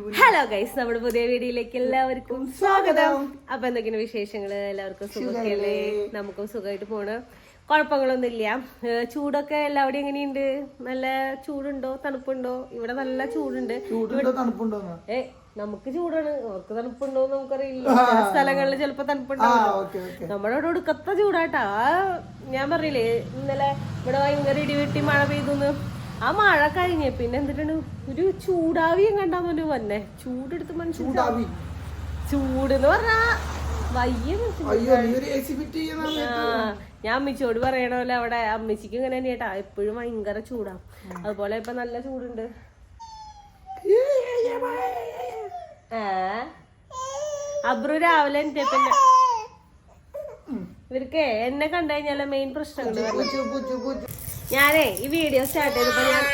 Hello guys, നമ്മുടെ പുതിയ വീഡിയോയിലേക്ക് എല്ലാവർക്കും സ്വാഗതം. അപ്പൊ എന്തൊക്കെയാണ് വിശേഷങ്ങള്? എല്ലാവർക്കും സുഖമല്ലേ? നമുക്കും സുഖമായിട്ട് പോണ്, കുഴപ്പങ്ങളൊന്നും ഇല്ല. ചൂടൊക്കെ എല്ലാവരും എങ്ങനെയുണ്ട്? നല്ല ചൂടുണ്ടോ തണുപ്പുണ്ടോ? ഇവിടെ നല്ല ചൂടുണ്ട്. നമുക്ക് ചൂടാണ്, അവർക്ക് തണുപ്പുണ്ടോ എന്ന് നമുക്കറിയില്ല. ചില സ്ഥലങ്ങളിൽ ചിലപ്പോ തണുപ്പുണ്ടാവും. നമ്മുടെ ഇവിടെ ഒടുക്കത്ത ചൂടാട്ടാ. ഞാൻ പറഞ്ഞില്ലേ ഇന്നലെ ഇവിടെ ഭയങ്കര ഇടിവെട്ടി മഴ പെയ്തു. ആ മഴ കഴിഞ്ഞ പിന്നെ എന്തിട്ടാണ് ഒരു ചൂടാവിയും കണ്ടാന്ന് വന്നെ. ചൂടെടുത്ത് മനുഷ്യൻ ചൂടെന്ന് പറഞ്ഞാ വയ്യ. ഞാൻ അമ്മച്ചിയോട് പറയണല്ലോ, അവിടെ അമ്മച്ചിക്ക് ഇങ്ങനെ തന്നെയാട്ടാ, എപ്പോഴും ഭയങ്കര ചൂടാ. അതുപോലെ ഇപ്പൊ നല്ല ചൂടുണ്ട്. അബ്രു രാവിലെ എന്റെ പിന്നെ ഇവർക്ക് എന്നെ കണ്ടു കഴിഞ്ഞാല് മെയിൻ പ്രശ്നങ്ങൾ. ഞാനേ ഈ വീഡിയോ സ്റ്റാർട്ട് ചെയ്തപ്പോ ഞാൻ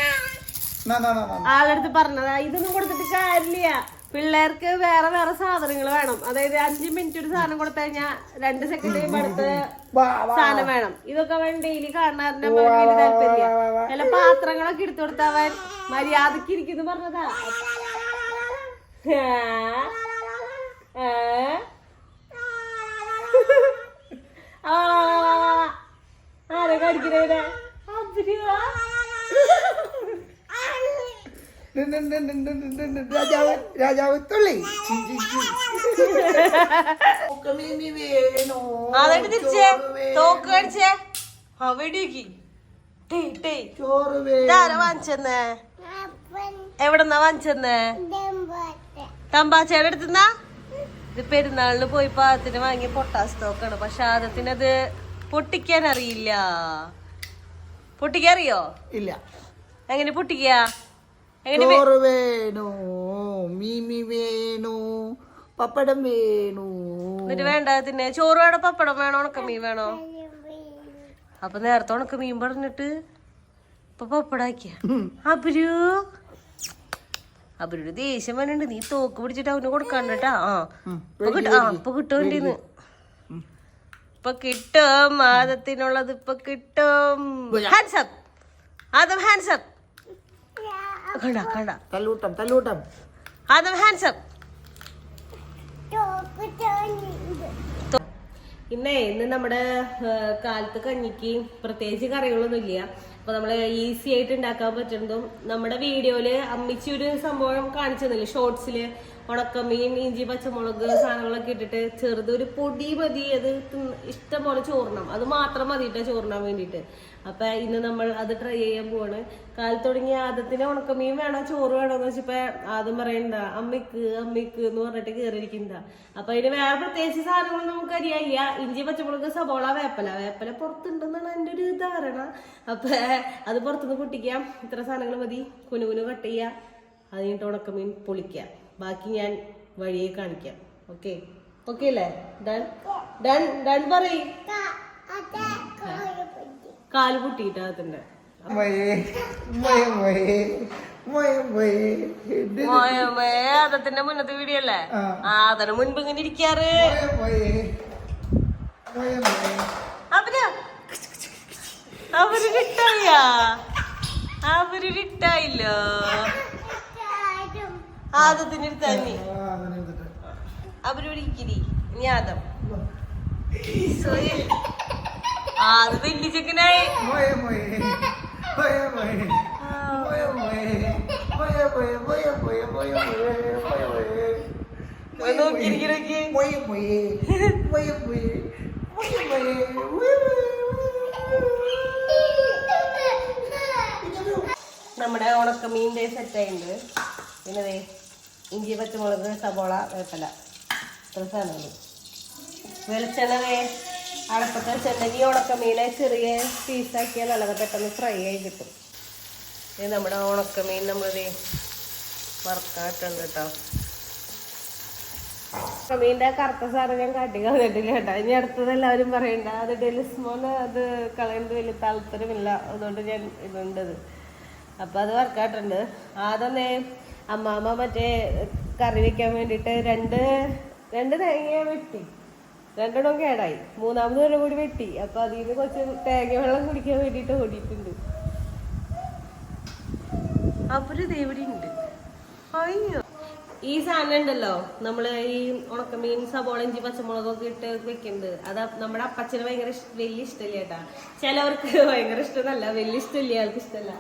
ആളടുത്ത് പറഞ്ഞതാ, ഇതൊന്നും കൊടുത്തിട്ട് കാര്യമില്ല, പിള്ളേർക്ക് വേറെ വേറെ സാധനങ്ങൾ വേണം. അതായത് 5 മിനിറ്റ് ഒരു സാധനം കൊടുത്തു കഴിഞ്ഞാൽ 2 സെക്കൻഡ് കഴിയുമ്പോൾ അടുത്ത സാധനം വേണം. ഇതൊക്കെ അവൻ ഡെയിലി കാണാറിന്റെ വലിയ താല്പര്യ. ചില പാത്രങ്ങളൊക്കെ എടുത്തു കൊടുത്ത അവൻ മര്യാദക്ക് ഇരിക്കുന്നു പറഞ്ഞതാ. ആരെ കടിക്കുന്നേ? രാജാവ് തുള്ളി അതായിട്ട് തിരിച്ചേ തോക്ക് കാണിച്ചേ. വാങ്ങിച്ചെന്നേ? എവിടെന്നാ വാങ്ങിച്ചെന്നേ? തമ്പാച്ചയുടെ അടുത്തുന്നാ? ഇത് പെരുന്നാളിന് പോയി പാദത്തിന് വാങ്ങിയ പൊട്ടാസ് തോക്കാണ്. പക്ഷെ ആദത്തിനത് പൊട്ടിക്കാൻ അറിയില്ല. പൊട്ടിക്കാൻ അറിയോ? ഇല്ല. എങ്ങനെ പൊട്ടിക്ക? പപ്പടം വേണു. എന്നിട്ട് വേണ്ട പിന്നെ ചോറ് വേണോ, പപ്പടം വേണോ, ഉണക്കമീൻ വേണോ? അപ്പൊ നേരത്തെ ഉണക്കമീൻ പറഞ്ഞിട്ട് ഇപ്പൊ പപ്പടാക്കിയ. അബിരു ദേഷ്യം വരണ്ട്. നീ തോക്ക് പിടിച്ചിട്ട് അവന് കൊടുക്കാണ്ടാ. ഇപ്പൊ കിട്ടും. ഇപ്പൊ കിട്ടും, ആദത്തിനുള്ളത് ഇപ്പൊ കിട്ടും. Hands up Adam, hands up. കണ്ട കണ്ട തല്ലൂട്ടം ആദം, ഹാൻഡ്സപ്പ്. ഇന്ന് നമ്മുടെ കാലത്ത് കഞ്ഞിക്ക് പ്രത്യേകിച്ച് കറികളൊന്നും ഇല്ല. അപ്പൊ നമ്മള് ഈസി ആയിട്ട് ഉണ്ടാക്കാൻ പറ്റുന്നതും നമ്മുടെ വീഡിയോയില് അമ്മിച്ചി ഒരു സംഭവം കാണിച്ചു തന്നില്ലേ ഷോർട്സില്, ഉണക്കമീൻ, ഇഞ്ചി, പച്ചമുളക് സാധനങ്ങളൊക്കെ ഇട്ടിട്ട് ചെറുതൊരു പൊടി മതി, അത് ഇഷ്ടം പോലെ ചോറിനാം, അത് മാത്രം മതിയിട്ടാ ചോറിനാൻ വേണ്ടിയിട്ട്. അപ്പൊ ഇന്ന് നമ്മൾ അത് ട്രൈ ചെയ്യാൻ പോവാണ്. കാലത്ത് തുടങ്ങി ആദത്തിന് ഉണക്കമീൻ വേണോ ചോറ് വേണോന്ന് വെച്ചപ്പോ ആദ്യം പറയണ്ട അമ്മിക്ക് എന്ന് പറഞ്ഞിട്ട് കയറിയിരിക്കുന്നതാ. അപ്പൊ അതിന് വേറെ പ്രത്യേകിച്ച് സാധനങ്ങളൊന്നും നമുക്ക് അറിയാനില്ല. ഇഞ്ചി, പച്ചമുളക്, സബോള, വേപ്പല പുറത്തുണ്ടെന്നാണ് എൻ്റെ ഒരു ധാരണ. അപ്പൊ അത് പുറത്തുനിന്ന് പൊട്ടിക്കാം. ഇത്ര സാധനങ്ങൾ മതി. കുനുകുനു കട്ട് ചെയ്യുക, അത് കഴിഞ്ഞിട്ട് ഉണക്കമീൻ പൊളിക്കാം. ബാക്കി ഞാൻ വഴിയെ കാണിക്കാം. ഓക്കെ അല്ലേ? ഡൺ പറയ്. കാല് പൊട്ടിയിട്ടാ അതിന്റെ അതത്തിന്റെ മുന്നത്തെ വീഡിയോ അല്ലേ? അതിന് മുൻപ് ഇങ്ങനെ ഇരിക്കാറ്. അവരിട്ടായില്ലോ. ആദത്തിന് എടുത്താനി അവരിക്കിരി ഞാദം. അത് വലിയ ചെക്കനായി നോക്കിയിരിക്കണോക്കി. നമ്മുടെ ഉണക്കമീൻ്റെ സെറ്റായിട്ടുണ്ട്. പിന്നെ ഇഞ്ചി, പച്ചമുളക്, സബോള, വേപ്പല, ഇത്ര സാധനങ്ങൾ. വെളിച്ചെണ്ണ അടപ്പത്തെ വെച്ചിട്ടുണ്ടെങ്കിൽ ഉണക്കമീനെ ചെറിയ പീസാക്കിയാൽ നല്ല പെട്ടെന്ന് ഫ്രൈ ആയി കിട്ടും. ഇത് നമ്മുടെ ഉണക്കമീൻ നമ്മളിത് വറുക്കാട്ടുണ്ട് കേട്ടോ. ഉണക്കമീൻ്റെ കറുത്ത സാധനം ഞാൻ കാട്ടി കളഞ്ഞിട്ടില്ല കേട്ടോ. ഇനി അടുത്തത് എല്ലാവരും പറയണ്ട, അത് ഡെലിസ്മോന് അത് കളയുന്നത് വലിയ താല്പര്യമില്ല, അതുകൊണ്ട് ഞാൻ ഇതുണ്ടത്. അപ്പം അത് വറുക്കാട്ടുണ്ട്. ആദ്യമേ അമ്മാമ്മ മറ്റേ കറി വെക്കാൻ വേണ്ടിയിട്ട് രണ്ട് തേങ്ങ വെട്ടി, 2 കേടായി. 3ാമത് വരെ കൂടി വെട്ടി. അപ്പൊ അതിൽ നിന്ന് കുറച്ച് തേങ്ങ വെള്ളം കുടിക്കാൻ വേണ്ടിട്ട് ഓടിയിട്ടുണ്ട്. അവര് ദേവടി ഉണ്ട്. അയ്യോ ഈ സാധനം ഉണ്ടല്ലോ നമ്മള് ഈ ഉണക്കമീൻ സബോള ഇഞ്ചി പച്ചമുളകൊക്കെ ഇട്ട് വെക്കുന്നത് അത് നമ്മുടെ അപ്പച്ചന് വലിയ ഇഷ്ടമില്ല കേട്ടാ. ചിലവർക്ക് ഭയങ്കര ഇഷ്ടമല്ല, വലിയ ഇഷ്ടമില്ല, ആൾക്ക് ഇഷ്ടമല്ല.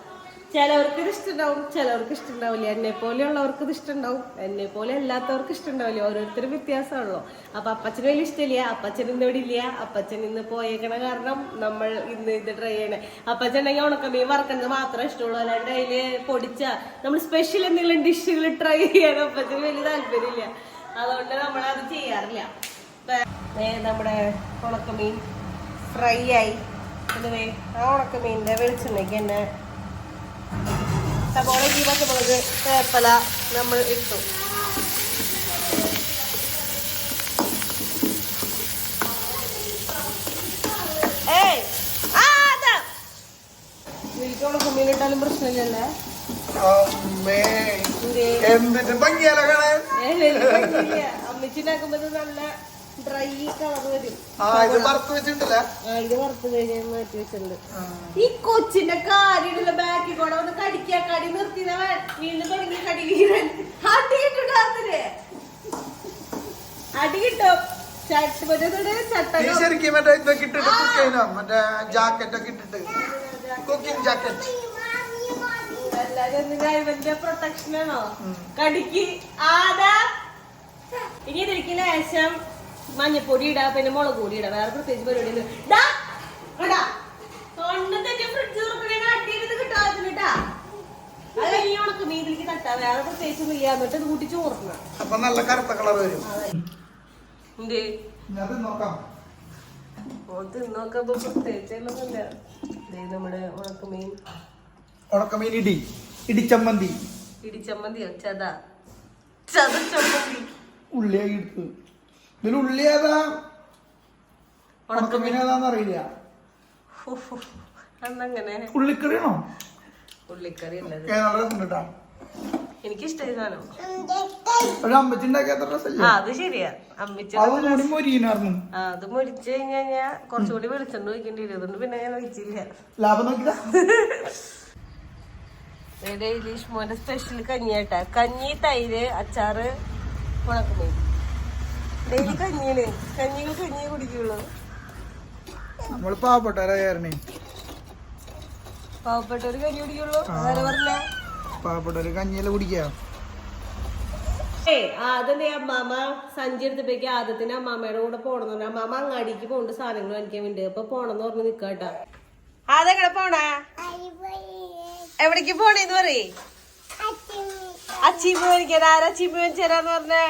ചിലവർക്ക് ഇത് ഇഷ്ടമുണ്ടാവും, ചിലവർക്ക് ഇഷ്ടമുണ്ടാവില്ല. എന്നെ പോലെയുള്ളവർക്ക് ഇത് ഇഷ്ടമുണ്ടാവും, എന്നെ പോലെ അല്ലാത്തവർക്ക് ഇഷ്ടമുണ്ടാവില്ല. ഓരോരുത്തരും വ്യത്യാസമാണല്ലോ. അപ്പൊ അപ്പച്ചന് വലിയ ഇഷ്ടമില്ല. അപ്പച്ചൻ ഇന്ന് ഇവിടെ ഇല്ല. അപ്പച്ചൻ ഇന്ന് പോയേക്കണ കാരണം നമ്മൾ ഇന്ന് ഇത് ട്രൈ ചെയ്യണേ. അപ്പച്ചൻ ഉണ്ടെങ്കിൽ ഉണക്കമീൻ വറക്കുന്നത് മാത്രമേ ഇഷ്ടമുള്ളൂ, അല്ലാണ്ട് അതില് പൊടിച്ച നമ്മൾ സ്പെഷ്യൽ എന്തെങ്കിലും ഡിഷുകൾ ട്രൈ ചെയ്യാൻ അപ്പച്ചന് വലിയ താല്പര്യമില്ല. അതുകൊണ്ട് നമ്മളത് ചെയ്യാറില്ല. നമ്മുടെ ഉണക്കമീൻ ഫ്രൈ ആയി. പൊതുവേ ആ ഉണക്കമീനിന്റെ വെളിച്ചെണ്ണയ്ക്ക് തന്നെ സബോള ഇഞ്ചി പച്ചമുളക് വേപ്പില നമ്മൾ ഇട്ടു. ഉണക്കമീൻ ഇട്ടാലും പ്രശ്നമില്ലല്ലേ? അമ്മച്ചിണ്ടാക്കുമ്പോ നല്ല ഡ്രൈ കളർ വരും. ഇത് വറുത്ത് കഴിഞ്ഞാൽ മാറ്റി വെച്ചിട്ടുണ്ട്. ഈ കൊച്ചിന്റെ കാര്യമുള്ള ബാക്കിൽ കൂടെ ഒന്ന് കടിക്കാ, കടി നിർത്തിയ വീണ്ടും തുടങ്ങി കടി വീഴാൻ. അടി കിട്ടും, അടി കിട്ടും. പ്രൊട്ടക്ഷനാണോ കടിക്ക്? ഇനി ഇതിലേക്ക് ലേശം മഞ്ഞപ്പൊടി ഇടാ, പിന്നെ മുളക് പൊടി ഇടാ. വേറെ പ്രത്യേകിച്ച് പരിപാടി കിട്ടാ. അത് ഈ ഉണക്ക് മീതിലേക്ക് തട്ടാ, വേറെ പ്രത്യേകിച്ചൊന്നും ഇല്ല. എന്നിട്ട് ഇത് കൂട്ടി ചോർക്കണം. അപ്പൊ നല്ല കറുത്ത കളർ വരും. നോക്കുമ്പോ പ്രത്യേകിച്ചൊന്നുമില്ല. നമ്മുടെ ഉണക്കമീൻ ഇടിച്ചമ്മന്തി. ഇടിച്ചമ്മന്തിയോ? ചതച്ചമ്മന്തി. ഉള്ളിയായി എടുത്ത് ഇതിൽ ഉള്ളി ഏതാ ഉണക്കമീൻ ഏതാന്ന് അറിയില്ല. അന്നങ്ങനെ ഉള്ളിക്കറിയാണോ? ഉള്ളിക്കറി അല്ലത്. കേട്ടാ എനിക്കിഷ്ടായി സാധനം. അമ്മച്ചിണ്ടാക്കിയ അത് ശരിയാ. അമ്മച്ചി അത് മൊരിച്ചു കഴിഞ്ഞാ കുറച്ചുകൂടി വെളിച്ചെണ്ണ ഒഴിക്കേണ്ടി വരും. അതുകൊണ്ട് പിന്നെ ഞാൻ ഒഴിച്ചില്ല. ലാഭം നോക്കിയതാ. ഇംഗ്ലീഷ് മോന്റെ സ്പെഷ്യൽ കഞ്ഞിയാട്ടാ. കഞ്ഞി, തൈര്, അച്ചാറ്, ഉണക്കമീൻ. ഡെയിലി കഞ്ഞിയെ കുടിക്കുള്ളൂ. നമ്മള് പാവപ്പെട്ടവരായിരുന്നേ. പാവപ്പെട്ടവര് കഞ്ഞി കുടിക്കുള്ളൂ. അതാരെ പറഞ്ഞ പാവപ്പെട്ടവര് കഞ്ഞിയല്ല കുടിക്കാ. അതെന്താ അമ്മാമ്മ സഞ്ചി എടുത്തപ്പോഴേക്ക് ആദ്യത്തിന് അമ്മാമ്മയുടെ കൂടെ പോണെന്ന്. അമ്മാമ്മ അങ്ങാടിക്ക് പോണ്ട് സാധനങ്ങൾ വാങ്ങിക്കാൻ വേണ്ടി. അപ്പൊ പോണെന്ന് പറഞ്ഞ് നിക്കാട്ടാ. അതെങ്ങനെ പോണേ? എവിടേക്ക് പോണേന്ന് പറയേ. അച്ചീമ മേടിക്കാൻ. ആരാ അച്ചീമ മേടിച്ചു തരാന്ന് പറഞ്ഞേ?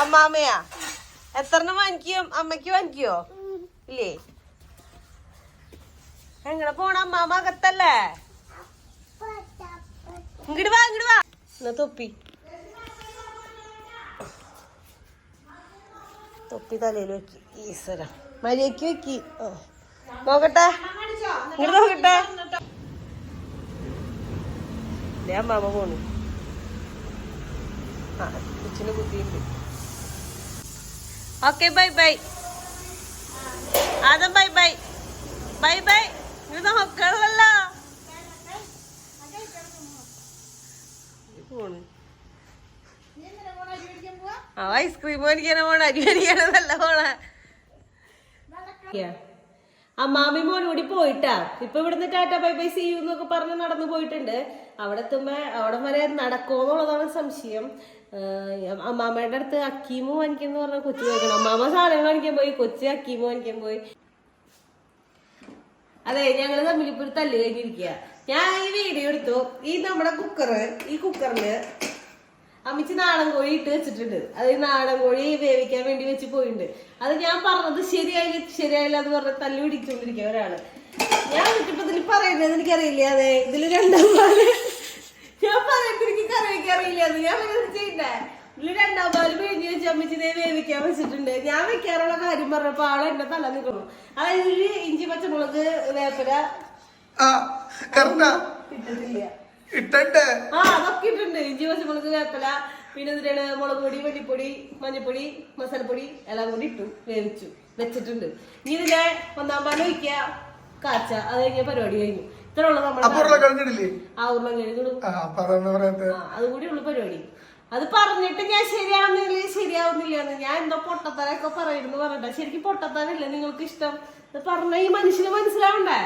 അമ്മാമ്മയാ. എത്രണ്ണം വാങ്ങിക്കും? അമ്മയ്ക്ക് വാങ്ങിക്കോ? ഇല്ലേ? എങ്ങനെ പോണ? അമ്മാമ്മ അകത്തല്ലേ? ഇങ്ങോട്ട് വാ, ഇങ്ങോട്ട് വാ. എന്നാ തൊപ്പി തലയിൽ വെക്കി. ഈശ്വര മര്യാദക്ക് വെക്കി. നോക്കട്ടെ, ഇങ്ങോട്ട് നോക്കട്ടെ. അമ്മാമ്മ പോണു. കൊച്ചിന് ബുദ്ധിയുണ്ട്. Okay, bye bye. Adam bye bye. Bye bye. ഇത് നോക്കണമല്ലോ. ഐസ്ക്രീം മേടിക്കാനോ പോണ, അരി മേടിക്കാനോ നല്ല പോണ. അമ്മാമി മോനും കൂടി പോയിട്ടാ. ഇപ്പൊ ഇവിടുന്ന് tata bye bye see you എന്നൊക്കെ പറഞ്ഞ് നടന്നു പോയിട്ടുണ്ട്. അവിടെ എത്തുമ്പോ അവിടെ വരെ നടക്കുമെന്നുള്ളതാണ് സംശയം. അമ്മാമ്മയുടെ അടുത്ത് അക്കീമു വാങ്ങിക്കുന്നു പറഞ്ഞ കൊച്ചു ചോദിക്കണം. അമ്മാമ്മ സാധനങ്ങൾ വാങ്ങിക്കാൻ പോയി, കൊച്ചു അക്കീമു വാങ്ങിക്കാൻ പോയി. അതെ, ഞങ്ങള് തമ്മിൽ ഇപ്പൊ ഒരു തല്ല് കഴിഞ്ഞിരിക്കുക. ഞാൻ ഈ വീഡിയോ എടുത്തു. ഈ നമ്മുടെ ഈ കുക്കറില് അമ്മിച്ച് നാടൻ കോഴി ഇട്ട് വെച്ചിട്ടുണ്ട്. അത് നാടൻ കോഴി വേവിക്കാൻ വേണ്ടി വെച്ച് പോയിട്ടുണ്ട്. അത് ഞാൻ പറഞ്ഞത് ശരിയായില്ല എന്ന് പറഞ്ഞ തല്ലി പിടിച്ചുകൊണ്ടിരിക്കുക ഒരാള്. ഞാൻ ഇപ്പൊ ഇതിൽ പറയുന്നത് എനിക്കറിയില്ല. അതെ, ഇതില് രണ്ടാം പാല് ഞാൻ പറയുന്നത് എനിക്ക് കറി വെക്കാൻ അറിയില്ല. അത് ഞാൻ ചെയ്യണ്ടേ? ഇതില് രണ്ടാം പാല് പിഴിഞ്ഞ് വെച്ച് അമ്മിച്ച് വേവിക്കാൻ വെച്ചിട്ടുണ്ട്. ഞാൻ വെക്കാറുള്ള കാര്യം പറഞ്ഞപ്പോ ആളെ എന്നെ തല നിൽക്കുന്നു. അതായത് ഇഞ്ചി പച്ചമുളക് വേപ്പില ഇട്ടിട്ടില്ല. അതൊക്കെ ഇട്ടുണ്ട്. ഇഞ്ചി പച്ചമുളക് വേപ്പില, പിന്നെ ഇതിലാണ് മുളക് പൊടി, മല്ലിപ്പൊടി, മഞ്ഞപ്പൊടി, മസാലപ്പൊടി എല്ലാം കൂടി ഇട്ടു വേവിച്ചു വെച്ചിട്ടുണ്ട്. ഇനി ഇതിലെ ഒന്നാം പാല് ഒഴിക്കുക, കാച്ച. അത് കഴിഞ്ഞ പരിപാടി കഴിഞ്ഞു. ഇത്ര ഉള്ള നമ്മുടെ ഉരുളക്കിഴങ്ങ് അതുകൂടി ഉള്ള പരിപാടി. അത് പറഞ്ഞിട്ട് ഞാൻ ശരിയാവുന്നില്ല എന്ന് ഞാൻ എന്തോ പൊട്ടത്തരൊക്കെ പറയുന്നു പറഞ്ഞിട്ട് ശരിക്കും പൊട്ടത്തരല്ലേ നിങ്ങൾക്ക് ഇഷ്ടം പറഞ്ഞ ഈ മനുഷ്യന് മനസ്സിലാവണ്ടേ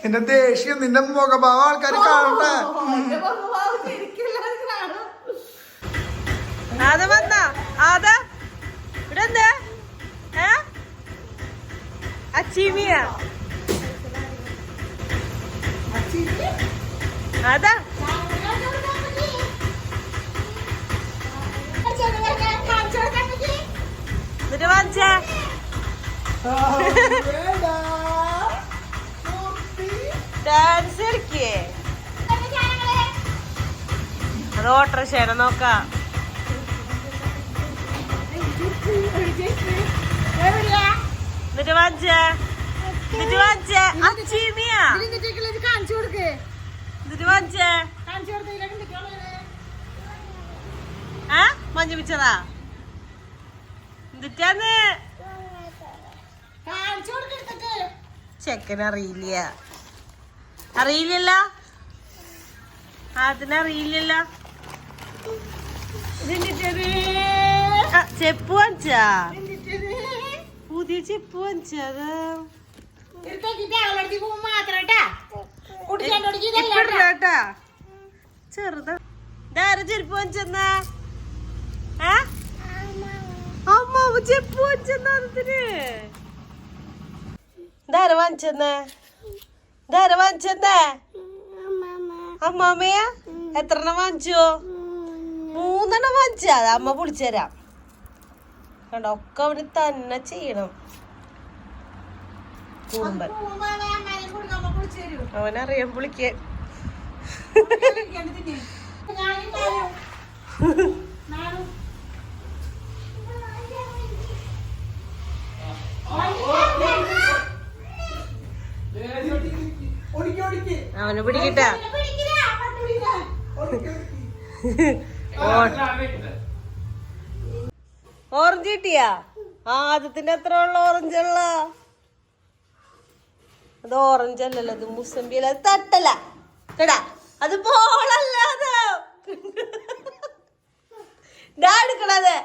എന്റെ ദേഷ്യം നിന്റെ മുഖഭാവം ആൾക്കാർ കാണട്ടെ. അത് വന്ന അത് ഇവിടെ എന്താ അച്ചീമിയ അതാ എന്നിട്ട് വാങ്ങിച്ചേ ഡാൻസ് കളിക്കേ അത് ഓട്ടോറിക്ഷ നോക്കാം എന്നിട്ട് വാങ്ങിച്ചേ എന്നിട്ട് വാങ്ങിച്ചേ അച്ചീമിയ എന്നിട്ട് വാങ്ങിച്ചേ മഞ്ഞ പിച്ചതാ എന്നിട്ടാന്ന് ചെക്കനറിയില്ല അറിയില്ലല്ലോ അതിനറിയില്ലല്ലോ ചെപ്പ് വാങ്ങിച്ചാ പുതിയ ചെപ്പ് വാങ്ങിച്ചത് ചെറുതാ ധാര ചെരുപ്പ് വാങ്ങിച്ചെന്നാ അമ്മാവ് ചെപ്പ് വാങ്ങിച്ചെന്നാത്തിന് ധാര വാങ്ങിച്ചെന്നേ ധാര വാങ്ങിച്ചെന്നേ അമ്മാമ്മയ എത്രണ്ണം വാങ്ങിച്ചോ 3 എണ്ണം വാങ്ങിച്ചാ അമ്മ പൊളിച്ചുതരാം കണ്ടോ ഒക്കെ അവന് തന്നെ ചെയ്യണം കുറുമ്പൻ അവനറിയാം പൊളിക്കാൻ അവനെ പിടിക്കട്ടാ ഓറഞ്ച് കിട്ടിയാ ആദ്യത്തിന്റെ എത്ര ഉള്ള ഓറഞ്ച് ഉള്ള അത് ഓറഞ്ച് അല്ലല്ലോ അത് മുസമ്പി അല്ല അത് തട്ടല കേടാ അത് ബോളല്ല അത് എടുക്കണത്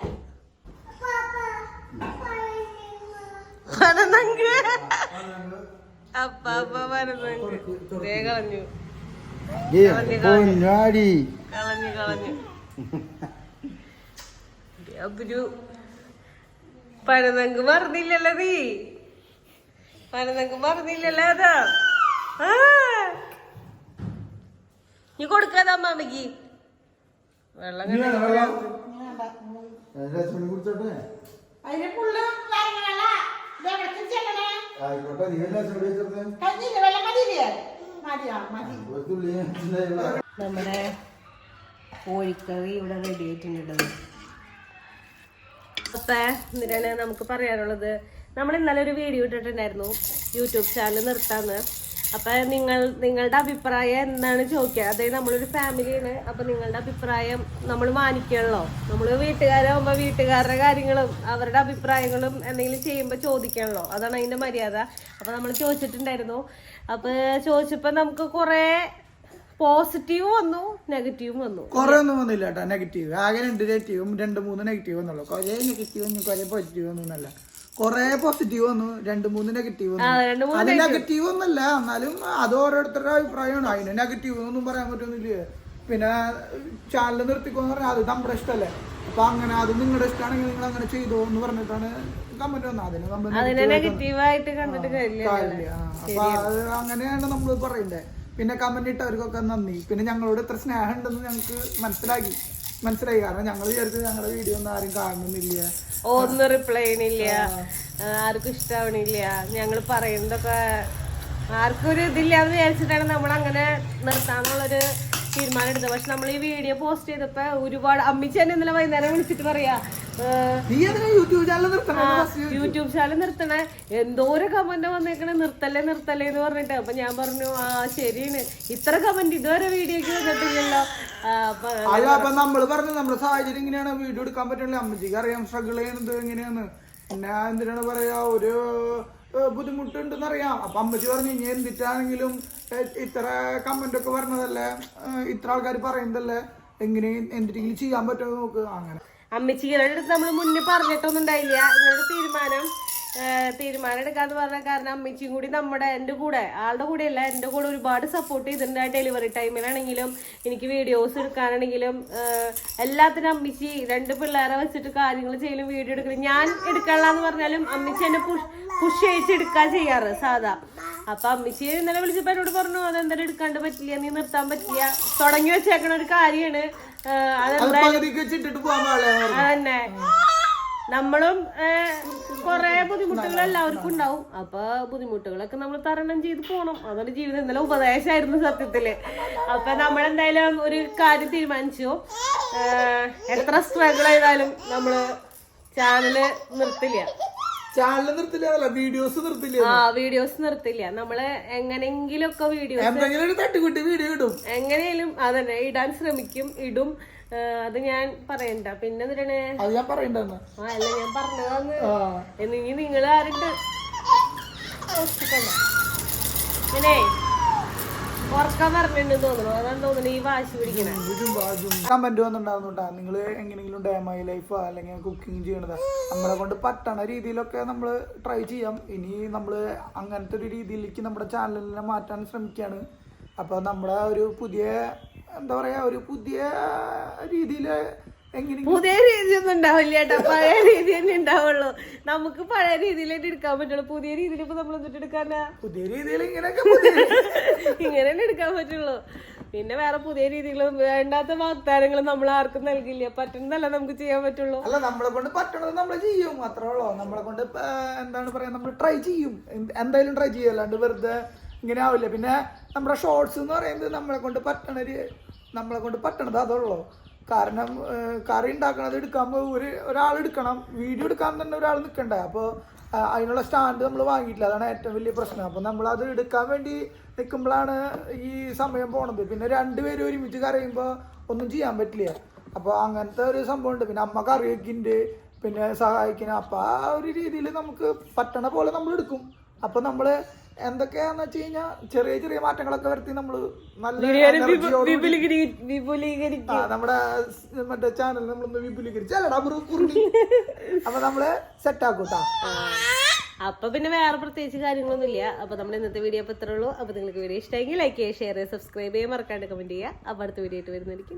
പനനങ്ക് അപ്പ പനനങ്ക് കളഞ്ഞു കളഞ്ഞു അപ്പൊരു പനനങ്ക് മറന്നില്ലല്ലോ നീ പനനങ്ക് മറന്നില്ലല്ലോ അതാ നീ കൊടുക്കാതെ അമ്മാമ്മക്ക് വെള്ളം നമ്മുടെ കോഴിക്കറി ഇവിടെ റെഡി ആയിട്ടുണ്ട്. അപ്പൊ എന്നിട്ടാണ് നമുക്ക് പറയാനുള്ളത്, നമ്മൾ ഇന്നലെ ഒരു വീഡിയോ ഇട്ടിട്ടുണ്ടായിരുന്നു യൂട്യൂബ് ചാനൽ നിർത്താന്ന്. അപ്പൊ നിങ്ങളുടെ അഭിപ്രായം എന്താണ് ചോദിക്കുക. അതായത് നമ്മളൊരു ഫാമിലിയാണ്. അപ്പൊ നിങ്ങളുടെ അഭിപ്രായം നമ്മൾ മാനിക്കണല്ലോ. നമ്മൾ വീട്ടുകാരാകുമ്പോ വീട്ടുകാരുടെ കാര്യങ്ങളും അവരുടെ അഭിപ്രായങ്ങളും എന്തെങ്കിലും ചെയ്യുമ്പോൾ ചോദിക്കണല്ലോ. അതാണ് അതിന്റെ മര്യാദ. അപ്പൊ നമ്മൾ ചോദിച്ചിട്ടുണ്ടായിരുന്നു. അപ്പൊ ചോദിച്ചപ്പോ നമുക്ക് കുറെ പോസിറ്റീവ് വന്നു, നെഗറ്റീവും വന്നു. കുറെ ഒന്നും വന്നില്ല കേട്ടോ. നെഗറ്റീവ് ആകെ 2 നെഗറ്റീവും 2-3 നെഗറ്റീവ് വന്നുള്ളൂ. കുറെ നെഗറ്റീവ് ഒന്നും കുറെ പോസിറ്റീവ് ഒന്നുമല്ല. കൊറേ പോസിറ്റീവ് വന്നു, 2-3 നെഗറ്റീവ് വന്നു. അത് നെഗറ്റീവ് ഒന്നല്ല, എന്നാലും അത് ഓരോരുത്തരുടെ അഭിപ്രായമാണ്. അതിന് നെഗറ്റീവ് ഒന്നും പറയാൻ പറ്റുന്നില്ല. പിന്നെ ചാനൽ നിർത്തിക്കോന്ന് പറഞ്ഞാൽ അത് നമ്മുടെ ഇഷ്ടമല്ലേ. അപ്പൊ അങ്ങനെ അത് നിങ്ങളുടെ ഇഷ്ടമാണെങ്കിൽ നിങ്ങൾ അങ്ങനെ ചെയ്തോ എന്ന് പറഞ്ഞിട്ടാണ് കമന്റ് വന്നത്. അപ്പൊ അത് അങ്ങനെയാണ് നമ്മൾ പറയണ്ടേ. പിന്നെ കമന്റ് ഇട്ടവർക്കൊക്കെ നന്ദി. പിന്നെ ഞങ്ങളോട് എത്ര സ്നേഹം ഉണ്ടെന്ന് ഞങ്ങൾക്ക് മനസ്സിലായി. കാരണം ഞങ്ങൾ വിചാരിച്ചത് ഞങ്ങളുടെ വീഡിയോ ഒന്നും ആരും കാണുന്നില്ല, ഒന്നും റിപ്ലൈ ചെയ്യണില്ല, ആർക്കും ഇഷ്ടാവണില്ല, ഞങ്ങൾ പറയുന്നതൊക്കെ ആർക്കും ഒരു ഇതില്ലാന്ന് വിചാരിച്ചിട്ടാണ് നമ്മൾ അങ്ങനെ നിർത്താന്നുള്ളൊരു തീരുമാനം എടുത്തത്. പക്ഷെ നമ്മൾ ഈ വീഡിയോ പോസ്റ്റ് ചെയ്തപ്പോ ഒരുപാട് അമ്മിച്ച് തന്നെ ഇന്നലെ വൈകുന്നേരം വിളിച്ചിട്ട് പറയാ യൂട്യൂബ് ചാനൽ നിർത്തണേ, എന്തോരം കമന്റ് വന്നേക്കണേ, നിർത്തല്ലേ എന്ന് പറഞ്ഞിട്ട്. അപ്പൊ ഞാൻ പറഞ്ഞു ശരിയാണ്, ഇത്ര കമന്റ് ഇതുവരെ വീഡിയോക്ക് വന്നിട്ടില്ലല്ലോ. അപ്പൊ നമ്മള് പറഞ്ഞു നമ്മുടെ സാഹചര്യം ഇങ്ങനെയാണ്, വീഡിയോ എടുക്കാൻ പറ്റില്ല. അമ്മച്ചിക്ക് അറിയാം സ്ട്രഗിൾ ചെയ്യുന്നത് എങ്ങനെയാന്ന്. പിന്നെ എന്തിനാണ് പറയാ, ഒരു ബുദ്ധിമുട്ടുണ്ടെന്ന് അറിയാം. അപ്പൊ അമ്മച്ചി പറഞ്ഞു ഇനി എന്തിട്ടാണെങ്കിലും ഇത്ര കമന്റ് ഒക്കെ പറഞ്ഞതല്ലേ, ഇത്ര ആൾക്കാർ പറയുന്നതല്ലേ, എങ്ങനെ എന്തെങ്കിലും ചെയ്യാൻ പറ്റുമോ നോക്ക്. അങ്ങനെ അമ്മച്ചിയുടെ അടുത്ത് നമ്മൾ മുന്നേ പറഞ്ഞിട്ടൊന്നും ഉണ്ടായില്ല ഇങ്ങനൊരു തീരുമാനം എടുക്കാന്ന് പറഞ്ഞ കാരണം അമ്മച്ചിയും കൂടി എൻ്റെ കൂടെ ആളുടെ കൂടെ അല്ല എൻ്റെ കൂടെ ഒരുപാട് സപ്പോർട്ട് ചെയ്തിട്ടുണ്ട്. ഡെലിവറി ടൈമിലാണെങ്കിലും എനിക്ക് വീഡിയോസ് എടുക്കാനാണെങ്കിലും എല്ലാത്തിനും അമ്മച്ചി 2 പിള്ളേരെ വെച്ചിട്ട് കാര്യങ്ങൾ ചെയ്യലും വീഡിയോ എടുക്കലും ഞാൻ എടുക്കാനുള്ളതെന്ന് പറഞ്ഞാലും അമ്മച്ചി എന്നെ പുഷ് ചെയ്യിച്ചെടുക്കാൻ ചെയ്യാറ് സാധാ. അപ്പൊ അമ്മച്ചി ഇന്നലെ വിളിച്ചപ്പോ എന്നോട് പറഞ്ഞു അതെന്തായാലും എടുക്കാണ്ട് പറ്റില്ല, നീ നിർത്താൻ പറ്റില്ല, തുടങ്ങി വെച്ചേക്കണ ഒരു കാര്യമാണ്. അതന്നെ നമ്മളും കൊറേ ബുദ്ധിമുട്ടുകൾ എല്ലാവർക്കും ഉണ്ടാവും. അപ്പൊ ബുദ്ധിമുട്ടുകളൊക്കെ നമ്മൾ തരണം ചെയ്ത് പോണം. അതൊരു ജീവിതം ഇന്നലെ ഉപദേശമായിരുന്നു സത്യത്തില്. അപ്പൊ നമ്മളെന്തായാലും ഒരു കാര്യം തീരുമാനിച്ചു, എത്ര സ്ട്രഗിൾ ചെയ്താലും നമ്മള് ചാനല് നിർത്തില്ല. വീഡിയോസ് നിർത്തില്ല. നമ്മള് എങ്ങനെങ്കിലും ഒക്കെ എങ്ങനെയും അതന്നെ ഇടാൻ ശ്രമിക്കും, ഇടും. അത് ഞാൻ പറയണ്ട. പിന്നെ എന്തിനാണ് ഞാൻ പറഞ്ഞതാന്ന് ഇനി നിങ്ങൾ ആരുണ്ട് ഇങ്ങനെ ഉറക്കാൻ പറഞ്ഞിട്ടുണ്ടെന്ന് തോന്നുന്നു. അതാണ് തോന്നുന്നു ഈ വാശി പിടിക്കണേ. കമന്റ് വന്നിട്ടുണ്ടാകുന്നുണ്ടാ നിങ്ങൾ എങ്ങനെയെങ്കിലും ഡേമൈ ലൈഫോ അല്ലെങ്കിൽ കുക്കിംഗ് ചെയ്യണത് നമ്മളെ കൊണ്ട് പറ്റണ രീതിയിലൊക്കെ നമ്മൾ ട്രൈ ചെയ്യാം. ഇനി നമ്മൾ അങ്ങനത്തെ ഒരു രീതിയിലേക്ക് നമ്മുടെ ചാനലിനെ മാറ്റാൻ ശ്രമിക്കുകയാണ്. അപ്പോൾ നമ്മുടെ ഒരു പുതിയ എന്താ പറയാ ഒരു പുതിയ രീതിയിൽ പുതിയ രീതിയൊന്നും ഉണ്ടാവില്ല കേട്ടോ, പഴയ രീതി തന്നെ ഉണ്ടാവുള്ളൂ. നമുക്ക് പഴയ രീതിയിലായിട്ട് എടുക്കാൻ പറ്റുള്ളൂ. പുതിയ രീതിയിൽ ഇപ്പൊ നമ്മൾ എന്നിട്ട് എടുക്കാനാ പുതിയ രീതിയിൽ ഇങ്ങനെ തന്നെ എടുക്കാൻ പറ്റുള്ളൂ. പിന്നെ വേറെ പുതിയ രീതികളും വേണ്ടാത്ത വാഗ്ദാനങ്ങളും നമ്മൾ ആർക്കും നൽകില്ല. പറ്റുന്നതല്ല നമുക്ക് ചെയ്യാൻ പറ്റുള്ളൂ. അല്ല നമ്മളെ കൊണ്ട് പറ്റണത് നമ്മൾ ചെയ്യും, മാത്രമേ ഉള്ളൂ. നമ്മളെ കൊണ്ട് എന്താണ് പറയാ നമ്മൾ ട്രൈ ചെയ്യും, എന്തായാലും ട്രൈ ചെയ്യും, അല്ലാണ്ട് വെറുതെ ഇങ്ങനെ ആവില്ല. പിന്നെ നമ്മുടെ ഷോർട്സ് എന്ന് പറയുന്നത് നമ്മളെ കൊണ്ട് പറ്റണത് അതുള്ളൂ. കാരണം കറി ഉണ്ടാക്കണത് എടുക്കുമ്പോൾ ഒരാൾ എടുക്കണം, വീഡിയോ എടുക്കാൻ തന്നെ ഒരാൾ നിൽക്കണ്ടേ. അപ്പോൾ അതിനുള്ള സ്റ്റാൻഡ് നമ്മൾ വാങ്ങിയിട്ടില്ല, അതാണ് ഏറ്റവും വലിയ പ്രശ്നം. അപ്പോൾ നമ്മളത് എടുക്കാൻ വേണ്ടി നിൽക്കുമ്പോഴാണ് ഈ സമയം പോണത്. പിന്നെ 2 പേരും ഒരുമിച്ച് കറിയുമ്പോൾ ഒന്നും ചെയ്യാൻ പറ്റില്ല. അപ്പോൾ അങ്ങനത്തെ ഒരു സംഭവം ഉണ്ട്. പിന്നെ അമ്മ കറി വയ്ക്കുന്നുണ്ട്, പിന്നെ സഹായിക്കണം. അപ്പോൾ ആ ഒരു രീതിയിൽ നമുക്ക് പറ്റണ പോലെ നമ്മൾ എടുക്കും. അപ്പോൾ നമ്മൾ എന്തൊക്കെയാന്ന് വെച്ച് കഴിഞ്ഞാൽ ചെറിയ ചെറിയ മാറ്റങ്ങളൊക്കെ വരുത്തി നമ്മള് നല്ല നമ്മുടെ മറ്റേ ചാനൽ നമ്മളൊന്ന് വിപുലീകരിച്ചല്ലടാ അപ്പൊ നമ്മള് സെറ്റ് ആക്കൂട്ടാ. അപ്പൊ പിന്നെ വേറെ പ്രത്യേകിച്ച് കാര്യങ്ങളൊന്നും ഇല്ല. അപ്പൊ നമ്മുടെ ഇന്നത്തെ വീഡിയോ അപ്പൊ ഇത്രേ ഉള്ളൂ. അപ്പൊ നിങ്ങൾക്ക് വീഡിയോ ഇഷ്ടമെങ്കിൽ ലൈക്ക് ചെയ്യുക, ഷെയർ ചെയ്യുക, സബ്സ്ക്രൈബ് ചെയ്യുക, മറക്കാണ്ട് കമന്റ് ചെയ്യുക. അപ്പൊ അടുത്ത വീഡിയോ ആയിട്ട് വരുന്നതായിരിക്കും.